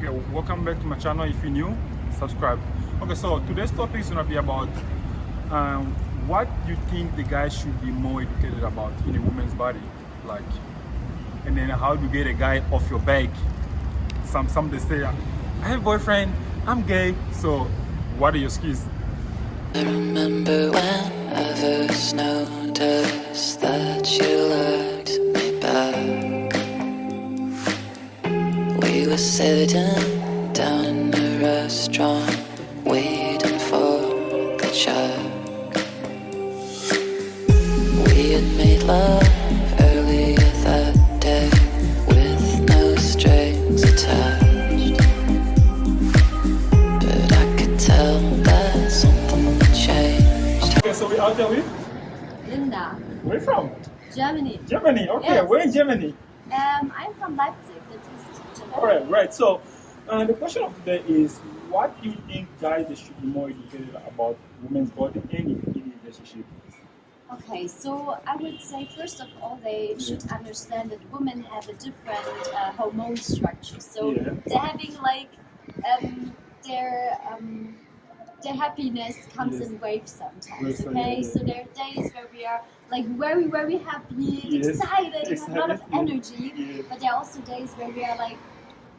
Okay, welcome back to my channel. If you're new, subscribe. Okay, so today's topic is gonna be about what you think the guy should be more educated about in a woman's body, like, and then how to get a guy off your back. Some they say, I have a boyfriend, I'm gay. So, what are your skills? I remember when I first noticed that you liked me back. We were sitting down in a restaurant, waiting for the check. We had made love earlier that day, with no strings attached. But I could tell that something had changed. Okay, so we're out there with Linda, where you from? Germany. Germany. Okay, Yes. we're in Germany. I'm from Leipzig, that's East Germany. All right, right. So the question of today is, what do you think guys they should be more educated about women's body and in a relationship? Okay, so I would say first of all they should understand that women have a different hormone structure. So Yeah. they're having like their happiness comes Yes. in waves sometimes. Waves, Okay, yeah. so there are days where we are like very happy, Yes. excited, we have a lot of Excited, energy. yeah. But there are also days where we are like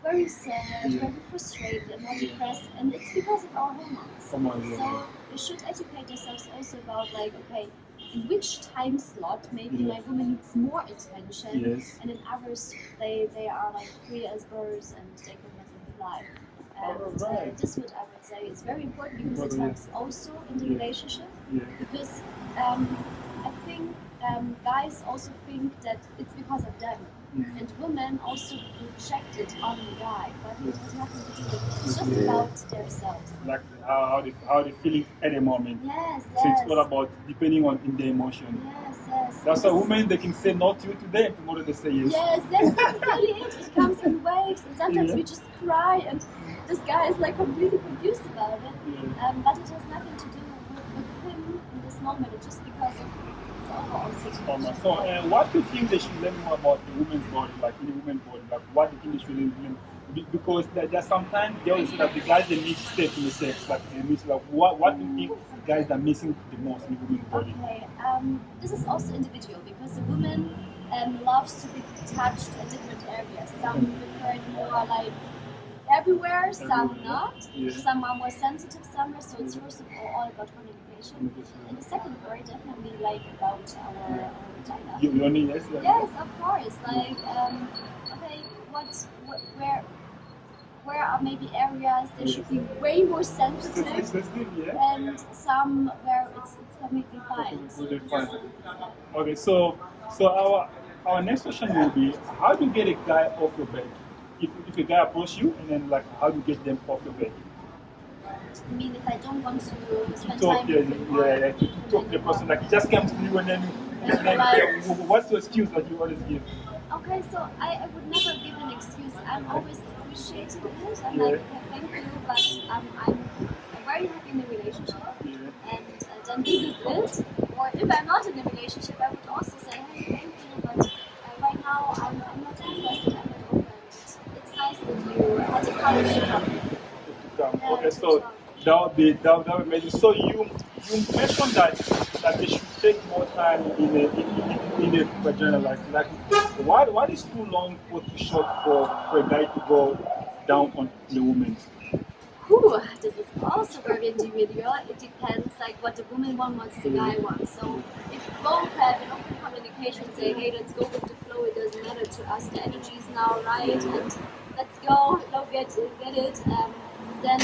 very sad, Yeah. very frustrated, and more Yeah. depressed, and it's because of our hormones. Hormones, yeah. So we should educate ourselves also about like, okay, in which time slot maybe Yeah. my woman needs more attention, Yes. and in others they are like free as birds and they can let them fly. And Alright. this would I would say is very important because it Important, yeah. helps also in the Yeah. relationship. Yeah. Because I think guys also think that it's because of them. Mhm. And women also project it on the guy, but it Yes. has nothing to do with it. It's just Yeah. about themselves. Like how they feeling at the moment. Yes, So yes. it's all about depending on in their emotion. Yes, yes. That's why This is- women they can say no to you today, and tomorrow they say yes. Yes, that's really it. It comes in waves, and sometimes Yeah. we just cry, and this guy is like completely confused about it. Yeah. But it has nothing to do with him in this moment. It's just because of the overall situation. So, what do you think they should learn more about the woman's body, like in the woman's body? Like, what do you think they should learn? Because there's sometimes they always say that the guys they need step in the sex, like they miss. Like, what do you think the guys are missing the most in the woman's body? Okay, this is also individual because a woman loves to be touched at different areas. Some prefer it more like everywhere, some not. Yeah. Some are more sensitive somewhere. So it's first of all about communication. And the second part definitely like about our vagina. You only yes. Yes, of course. Like okay, where are maybe areas they should be way more sensitive, Yeah. and some where it's completely fine. Really fine. Okay, so our next question will be, how do you get a guy off your back? If a guy approach you, and then like how do you get them off your back? I mean, if I don't want to spend Talk, time yeah, with him or to talk to the person, like he just comes to you and then what's your excuse that you always give? Okay, so I would never give an excuse. I'm always appreciating it. I'm Yeah. like, okay, thank you, but I'm very happy in the relationship. Yeah. And then this is it. Or if I'm not in a relationship, I would also say, hey, thank you, but right now I'm not interested. I'm not open. It's nice that you had the courage to come. Yeah, Okay, to so talk. that would be amazing. So you mentioned that they should take more time in the vagina, like what is too long or too short for a guy to go down on the woman? Whew, this is also very individual. It depends like what the woman wants, the guy wants. So if both have an open communication, say, hey, let's go with the flow, it doesn't matter to us, the energy is now right, and let's go get it, then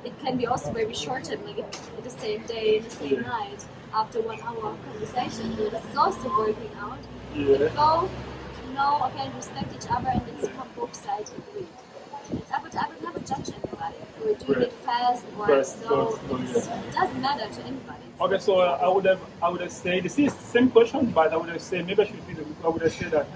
it can be also very short term, like the same day, the same night, after 1 hour of conversation. So this is also working out. Yeah. If both know, okay, respect each other, and it's from both sides agreed. I would never judge anybody if we're doing it fast or slow. It doesn't matter to anybody. Okay, so I would have said this is the same question, but I would have said maybe I would have said that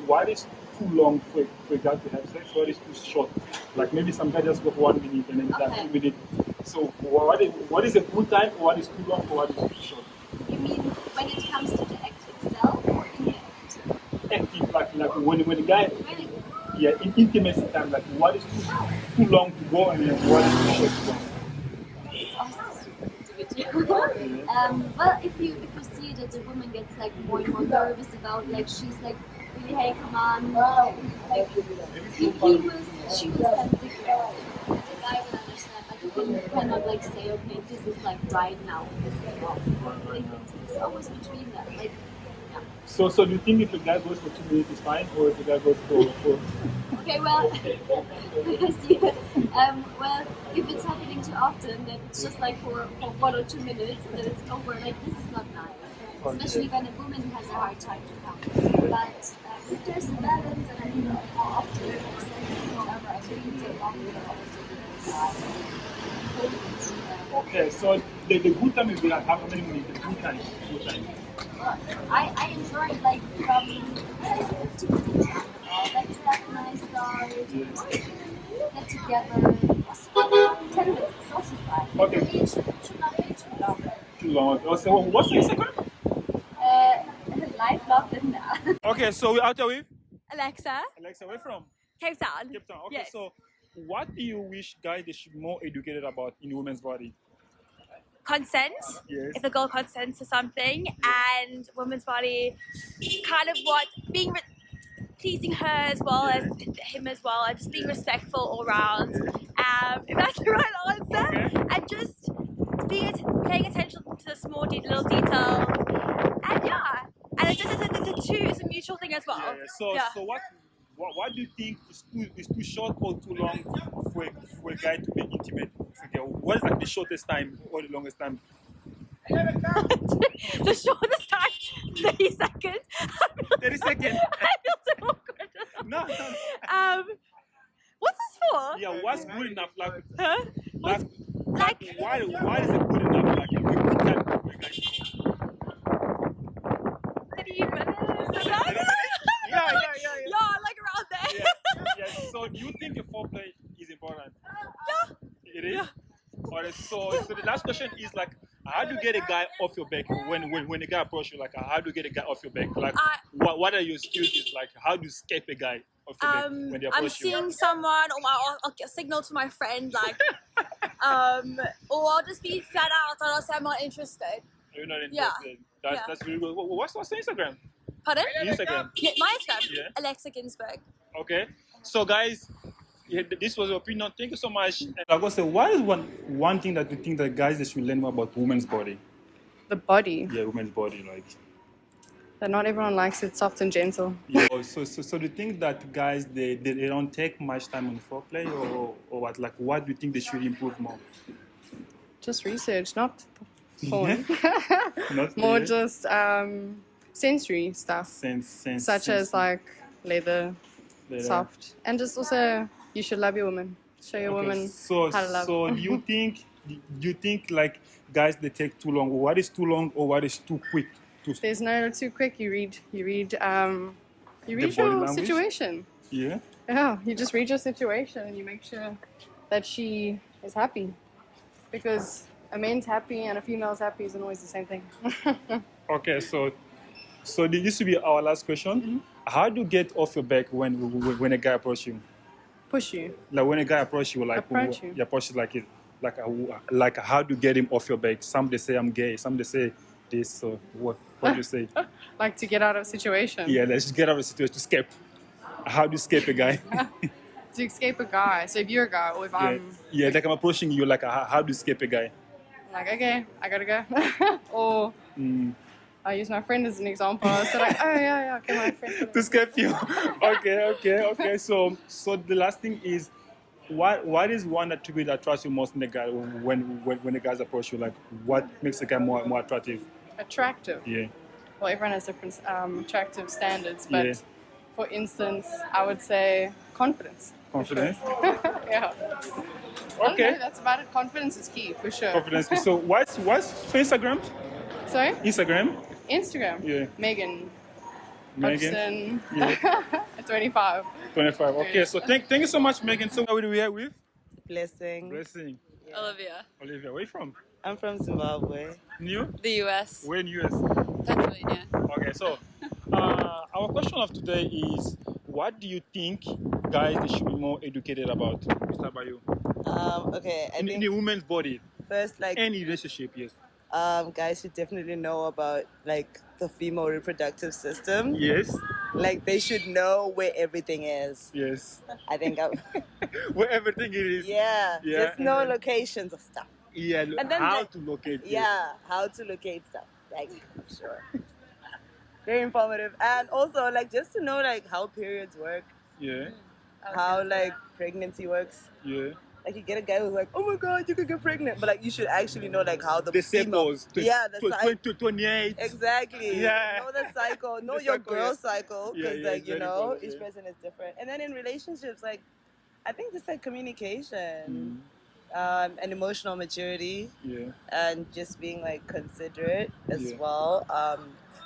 what is too long for a guy to have sex? What is too short? Like maybe some guys just go for 1 minute and then like 2 minutes. So what is a good time? Or what is too long? Or what is too short? You mean when it comes to the act itself or in the act? Active, like when the guy Really? intimacy time, like what is too long to go and then what is too short to go? It's also super individual. Well, if you see that the woman gets like more and more nervous about, like she's like really, hey, come on, like she was sensitive. The guy will understand. Like you cannot like say, okay, this is like right now, this is wrong. Like it's always between them. Like yeah. So do you think if a guy goes for 2 minutes is fine, or if a guy goes for Okay, well, I see it. Well, if it's happening too often, then it's just like for 1 or 2 minutes, and then it's over. Like this is not nice, especially when a woman has a hard time to come. But if there's a balance, and I mean more often, however, I think the longer Okay, so the good time is like how many minutes? The good time. I enjoy like from 15 minutes. Like to have a nice start, get together. 10 minutes is also fine. Okay. It should not be too long. Too long. So what's the Instagram? Life, love, Linda. Okay, so we're out there with Alexa, Alexa. Where from? Cape Town. Cape Town. Okay, Yes. so what do you wish guys they should be more educated about in women's body? Consent. Yes. If a girl consents to something, and woman's body, kind of what being pleasing her as well as him as well, and just being respectful all around. If that's the right answer, Okay. and just paying attention to the small little details, and yeah, and it's a mutual thing as well. Yeah. So what do you think is too short or too long for a guy to be intimate with a girl? What is like the shortest time or the longest time? The shortest time, 30 seconds. 30 seconds. I feel so awkward. No. What's this for? Yeah, what's good enough? Like, Huh? like why is it good enough? Like, a good time for a guy to go? 30 minutes? Yeah. Yeah, like around there. Yeah. So do you think a foreplay is important? Yeah. It is? Yeah. Alright, so the last question is like, how do you get a guy off your back when a guy approaches you? Like, how do you get a guy off your back? Like, what are your skills? Is like, how do you escape a guy off your back when they approach I'm you? seeing someone, or I'll signal to my friend, like, or I'll just be flat out and I'll say I'm not interested. You're not Yeah. interested. That's really good. What's the Instagram? Pardon? Instagram. Yeah, my Instagram. Yeah. Alexa Ginsberg. Okay. So guys, this was your opinion. Thank you so much. And I was say, what is one thing that you think that guys they should learn more about women's body? The body. Yeah, women's body, like. That not everyone likes it soft and gentle. Yeah. So do you think that guys they don't take much time on foreplay or what? Like, what do you think they should improve more? Just research, not porn. Not More really. just sensory stuff, such as like leather, soft, and just also you should love your woman. Show your woman how to love. So do you think like guys they take too long, or what is too long, or what is too quick? There's no too quick. You read body your language? situation. Yeah. Yeah, you just read your situation and you make sure that she is happy, because a man's happy and a female's happy isn't always the same thing. Okay, so this will be our last question. Mm-hmm. How do you get off your back when a guy approaches you? Push you. Like when a guy approaches you, like Approach you. Yeah, approaches like how do you get him off your back? Some they say I'm gay, some they say this. So what do you say? Like to get out of a situation. Yeah, let's just get out of the situation to escape. How do you escape a guy? To escape a guy. So if you're a guy, or if I'm like I'm approaching you, like how do you escape a guy? like, okay, I gotta go. Or I use my friend as an example. So like, oh yeah, okay, my friend. To escape you. Okay. So the last thing is, what is one attribute that attracts you most in a guy when the guys approach you? Like, what makes a guy more attractive? Attractive. Yeah. Well, everyone has different attractive standards, but Yeah. for instance, I would say confidence. Confidence. Yeah. Okay. That's about it. Confidence is key for sure. Confidence. So what's Instagram? Sorry? Instagram. Instagram. Yeah. Megan. Megan. Hudson. Yeah. 25. 25. Okay. So thank you so much, Megan. So what are we here with? Blessing. Blessing. Olivia. Olivia, where are you from? I'm from Zimbabwe. New? The US. Where in US? Pennsylvania. Okay, so our question of today is, what do you think guys they should be more educated about? Start by you. Okay, I In think the woman's body, first, like, any relationship, yes. guys should definitely know about like the female reproductive system. Yes. Like, they should know where everything is. Yes. I think, Where everything it is. yeah, Yeah, just know and then- locations of stuff. Yeah. And then, how like, to locate. Yes. Yeah, how to locate stuff. Like, I'm sure. Very informative, and also like just to know like how periods work, Yeah. how like pregnancy works. Yeah. Like you get a guy who's like, oh my god, you could get pregnant, but like you should actually know like how the The female- cycles. yeah, the cycle. 28. Exactly. Yeah. Know the cycle. Know The your cycle, girl yeah. cycle, Yeah, because yeah, like it's you very know important, each yeah. person is different. And then in relationships, like I think just like communication, and emotional maturity, Yeah. and just being like considerate as Yeah. well.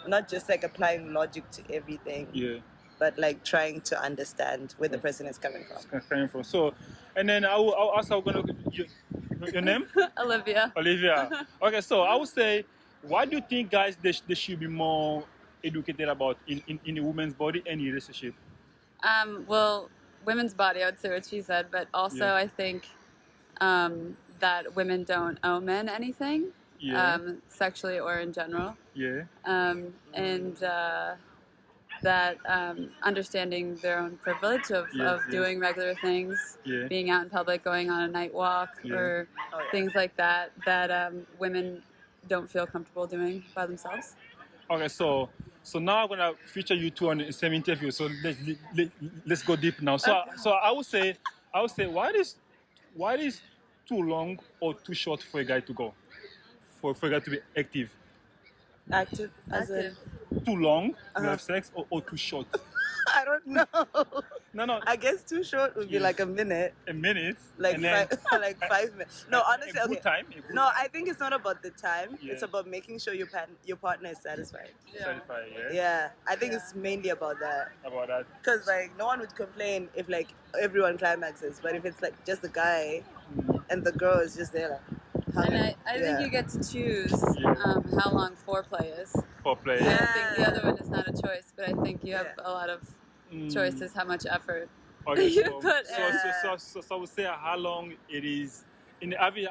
Not just like applying logic to everything, Yeah. but like trying to understand where the person is coming from. Coming from. So, and then I'll ask how gonna your name? Olivia. Olivia. Okay, so I would say, what do you think, guys, they should be more educated about in a woman's body and relationship? Well, women's body, I would say what she said, but also Yeah. I think that women don't owe men anything, Yeah. sexually or in general. Yeah. And that understanding their own privilege of Yes, yes. doing regular things, Yeah. being out in public, going on a night walk, Yeah. or Oh, yeah. things like that, that women don't feel comfortable doing by themselves. Okay, so now I'm gonna feature you two on the same interview. So let's go deep now. So I would say why is too long or too short for a guy to go, for a guy to be active? Active as Active. Too long to have sex or too short? I don't know. No, I guess too short would be Yeah. like a minute, a minute. like and then like 5 minutes. No, honestly, a good okay. time. A good No, time. I think it's not about the time. Yeah. It's about making sure your partner is satisfied. Satisfy, yeah. Yeah, I think it's mainly about that. About that. Because like no one would complain if like everyone climaxes, but if it's like just the guy and the girl is just there like. And hugging, I yeah. think you get to choose Yeah. how long foreplay is. For play. I Yeah. think the other one is not a choice, but I think you have Yeah. a lot of Mm. choices, how much effort. Okay, You so, put so I would say how long it is in the average.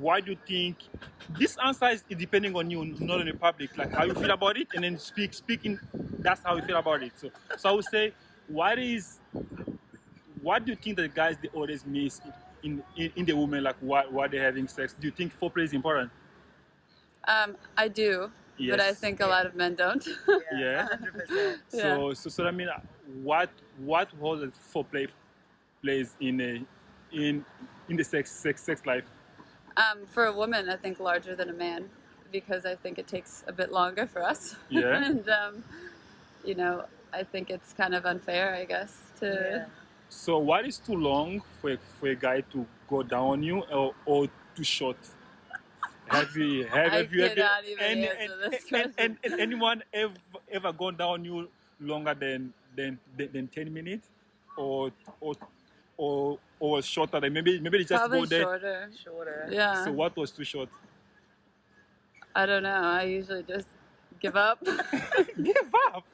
Why do you think this answer is depending on you, not on the public, like how you feel about it, and then speaking. That's how you feel about it. So I would say, what do you think that guys they always miss in the women, like why they're having sex? Do you think foreplay is important? I do, but I Yes. think a lot of men don't. Yeah. 100%. Yeah. So I mean, what role does foreplay plays in the sex life? For a woman, I think larger than a man, because I think it takes a bit longer for us. Yeah. And you know, I think it's kind of unfair, I guess, to. Yeah. So what is too long for a guy to go down on you, or too short? Have you cannot even answer this question. anyone ever gone down on you longer than 10 minutes, or shorter than maybe they just Probably go there? Shorter. Yeah. So what was too short? I don't know. I usually just give up. Give up.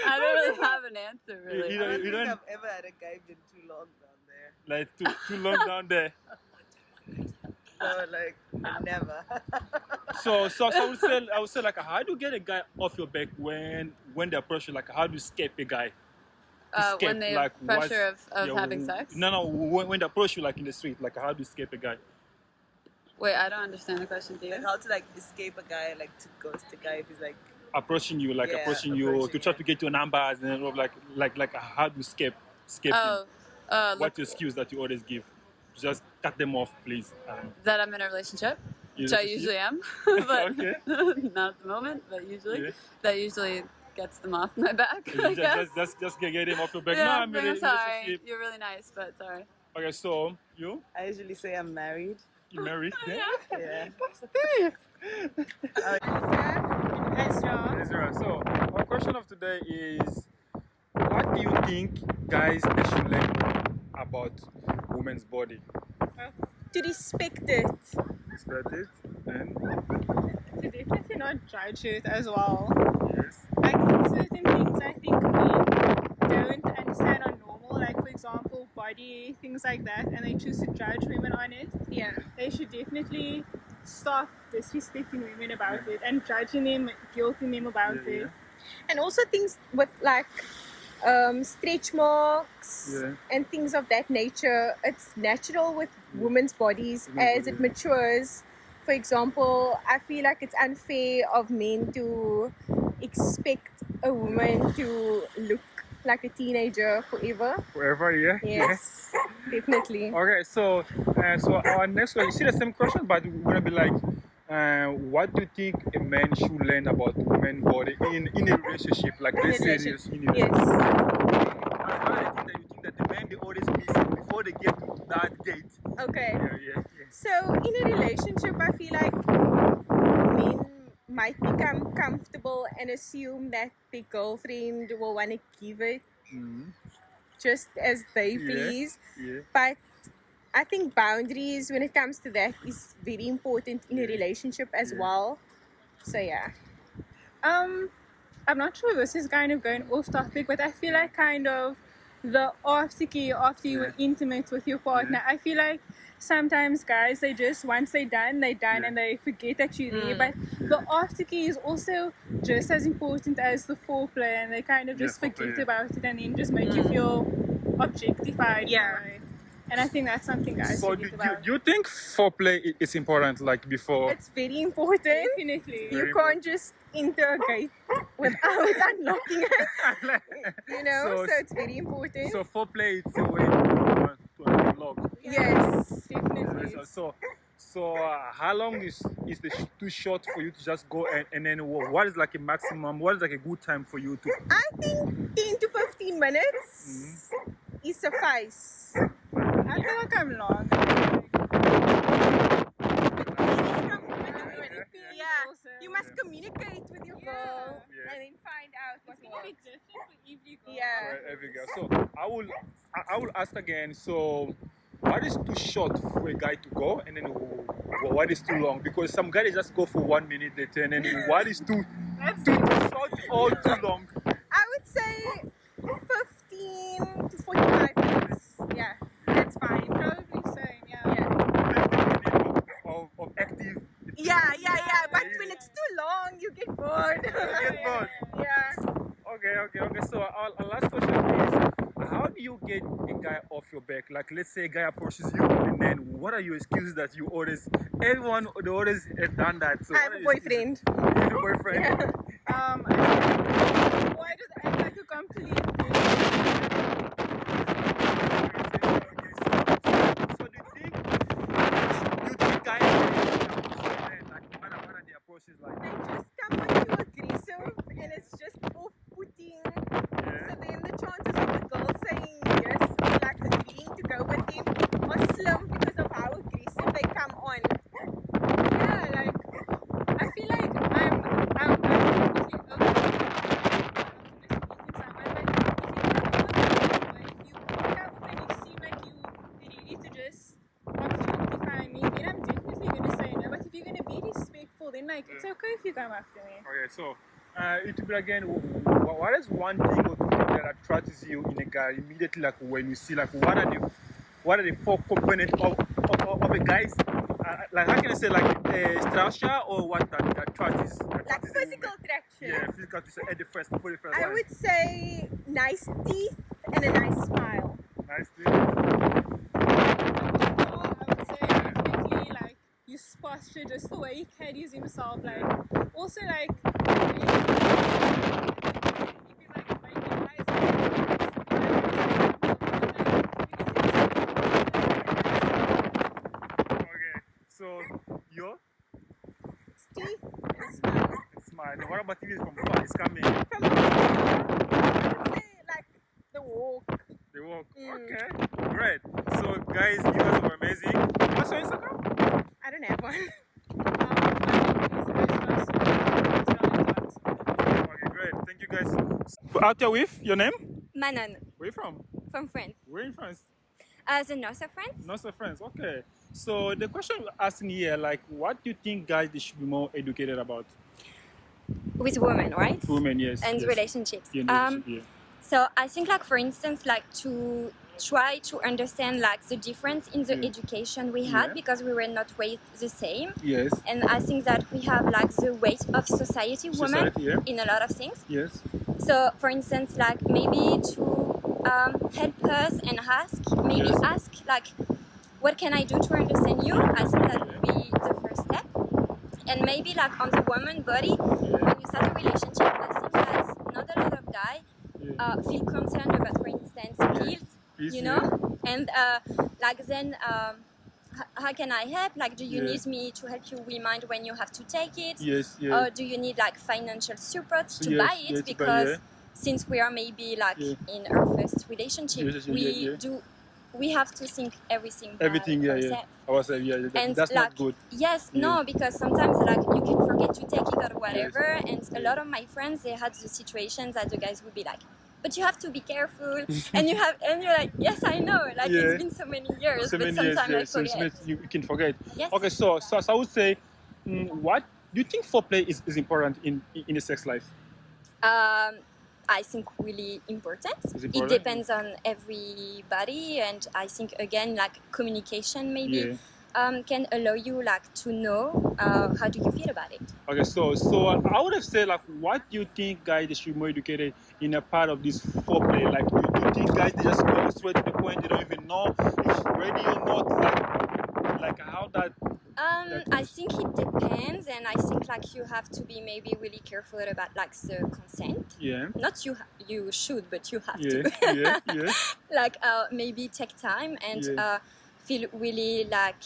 I don't really have an answer, really. You I don't you think don't- I've ever had a guy been too long down there. Like too long down there. So like never. So I would say like, how do you get a guy off your back when they approach you? Like, how do you escape a guy? Escape, When they have pressure of having sex? No, when they approach you like in the street, like how do you escape a guy? Wait, I don't understand the question, do you? Like how to like escape a guy, like to ghost a guy if he's like. Approaching you, like Yeah, approaching you approaching to try you. to get your numbers, and then like how do you escape him? Oh, look, What's the excuse that you always give? Just cut them off, please. that I'm in a relationship, which I usually am, but Okay. not at the moment, but usually. Yeah. That usually gets them off my back, I guess. Just get him off your back. Yeah, No, I'm but in a I'm sorry. relationship. You're really nice, but sorry. Okay, so you I usually say I'm married. married? Yeah. Yeah. Ezra, so our question of today is, what do you think guys they should learn about women's body? To respect it. Respect it and To definitely not judge it as well. yes. Like certain things I think men don't understand are normal, like for example, body, things like that, and they choose to judge women on it, Yeah. they should definitely stop disrespecting women about it and judging them, guilting them about it. And also things with like stretch marks and things of that nature. It's natural with women's bodies as it matures. For example, I feel like it's unfair of men to expect a woman to look like a teenager forever. Forever, yeah. Yes, definitely. Okay, so our next question, you see the same question, but we're gonna be like, what do you think a man should learn about women's body in a relationship, like let's say serious in a relationship? What are the things that you think that the men they always miss before they get to that date? Okay. Yeah. So in a relationship, I feel like men might become comfortable and assume that their girlfriend will want to give it just as they please. But I think boundaries when it comes to that is very important in a relationship as well. So yeah. I'm not sure this is kind of going off topic, but I feel like kind of the aftercare after you were intimate with your partner, I feel like sometimes guys, they just, once they're done and they forget that you're there, but the aftercare is also just as important as the foreplay, and they kind of just forget about it and then just make you feel objectified. And I think that's something guys forget about. Do you think foreplay is important, like before? It's very important. Definitely. You can't just enter a gate without unlocking it. So it's very important. So foreplay is a way to unlock. Yes, definitely. So how long is too short for you to just go and then what is like a maximum? What is like a good time for you to? I think 10 to 15 minutes is suffice. I feel like I'm long. You must communicate with your girl and then find out what works. Every girl. So I will ask again. So what is too short for a guy to go, and then what is too long? Because some guys just go for 1 minute, they turn, and then what is too short or too long? I would say 15 to 45 minutes. Yeah, that's fine. Probably same. 15 minutes of active. Yeah. But when it's too long, you get bored. Okay. So our last question is, how do you get a guy off your back? Like, let's say a guy approaches you, and then what are your excuses that you always? Everyone always have done that. So I have a boyfriend. You have a boyfriend. Why does it act like a complete So do you think guys like what are the approaches like? They just come on too aggressive and it's just off-putting. So then the chances of the girl saying yes or like agreeing to go with him are slim because of how aggressive they come on. Yeah, like I feel like I'm definitely open to like, it's okay if you come after me. Okay, so it will be again, what is one thing or two things that attracts you in a guy immediately, like when you see, like what are the four components of a guy's, like how can I say, like structure or what that attracts? Like physical attraction. Yeah, physical attraction at the first. I would say nice teeth and a nice smile. Nice teeth. I would say definitely like his posture, just the way he carries himself, like also like So your teeth and smile. Smile. What about you from far? It's coming. From I would say like the walk. The walk. Okay. Great. So guys, you guys were amazing. What's your Instagram? I don't have one. Okay, great. Thank you guys. Out there with your name? Manon. Where you from? From France. Where in France? The north of France. North of France. Okay. So the question we're asking here, like, what do you think guys they should be more educated about? With women, right? Women, yes. And yes. relationships. Yeah, relationship, yeah. So I think, like, for instance, like, to try to understand, like, the difference in the education we had, because we were not raised the same. Yes. And I think that we have, like, the weight of society women in a lot of things. Yes. So, for instance, like, maybe to help us and ask, like, what can I do to understand you? I think that would be the first step. And maybe, like, on the woman body, when you start a relationship, I think that not a lot of guys feel concerned about, for instance, pills, you know? And, like, then, how can I help? Like, do you need me to help you remind when you have to take it? Yes. Or do you need, like, financial support to buy it? Because since we are maybe, like, in our first relationship, we have to think everything ourselves. And that's like, not good. Yes, no, because sometimes, like, you can forget to take it or whatever, and a lot of my friends, they had the situation that the guys would be like, but you have to be careful, and you're like, yes, I know, like, it's been so many years, but sometimes I forget. You can forget. Yes. Okay, so I would say, what do you think foreplay is important in a sex life? I think really important. It depends on everybody, and I think, again, like, communication maybe can allow you, like, to know how do you feel about it. Okay, so I would have said, like, what do you think guys they should be more educated in a part of this foreplay? Like, do you think guys they just go straight to the point, they don't even know if she's ready or not? Like how that. I think it depends, and I think, like, you have to be maybe really careful about, like, the consent. Yeah. Not you should, but you have to. Yeah. Like, maybe take time and feel really like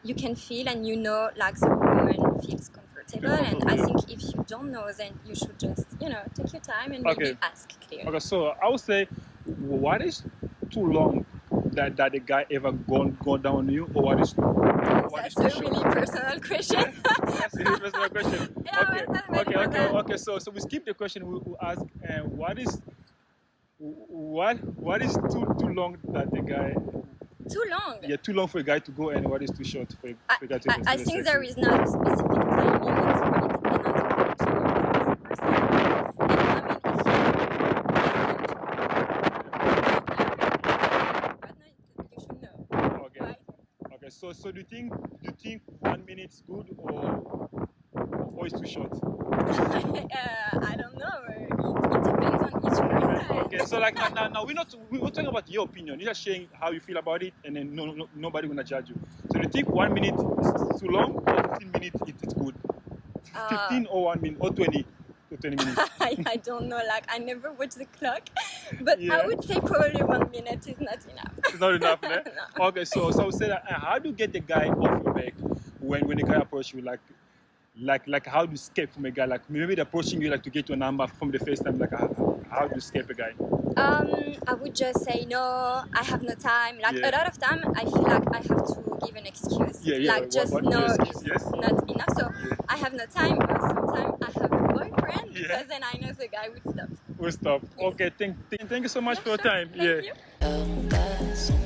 you can feel and you know, like, the woman feels comfortable. And I think if you don't know, then you should just, you know, take your time and maybe ask clearly. Okay, so I would say, what is too long that the guy ever gone down on you, or what is? That's a really personal question. That's a really personal question. Yeah, okay. So we skip the question. We ask, what is too long that the guy? Too long. Yeah, too long for a guy to go, and what is too short for a guy to go? I think there is not a specific timing. It's really depends on the connection you have with the person. And I mean, if you should know. Okay. Right? Okay. So do you think 1 minute is good or it's too short? I don't know. It depends on each person. Okay. So, like, now we're talking about your opinion. You're just sharing how you feel about it, and then nobody gonna judge you. So do you think 1 minute is too long, or 15 minutes it's good? 15 or 1 minute or 20 minutes? I don't know. Like, I never watch the clock, but I would say probably 1 minute is not enough. It's not enough, eh? No. Okay. So I would say that how do you get the guy off your back when the guy approaches you, like how do you escape from a guy? Like, maybe they're approaching you, like, to get your number from the first time. Like, how do you escape a guy? I would just say no, I have no time. Like, a lot of time I feel like I have to give an excuse. Like, just no is not enough. So I have no time, or sometimes I have a boyfriend, because then I know the guy would stop. We'll stop. Okay, thank you so much for your time. Thank you.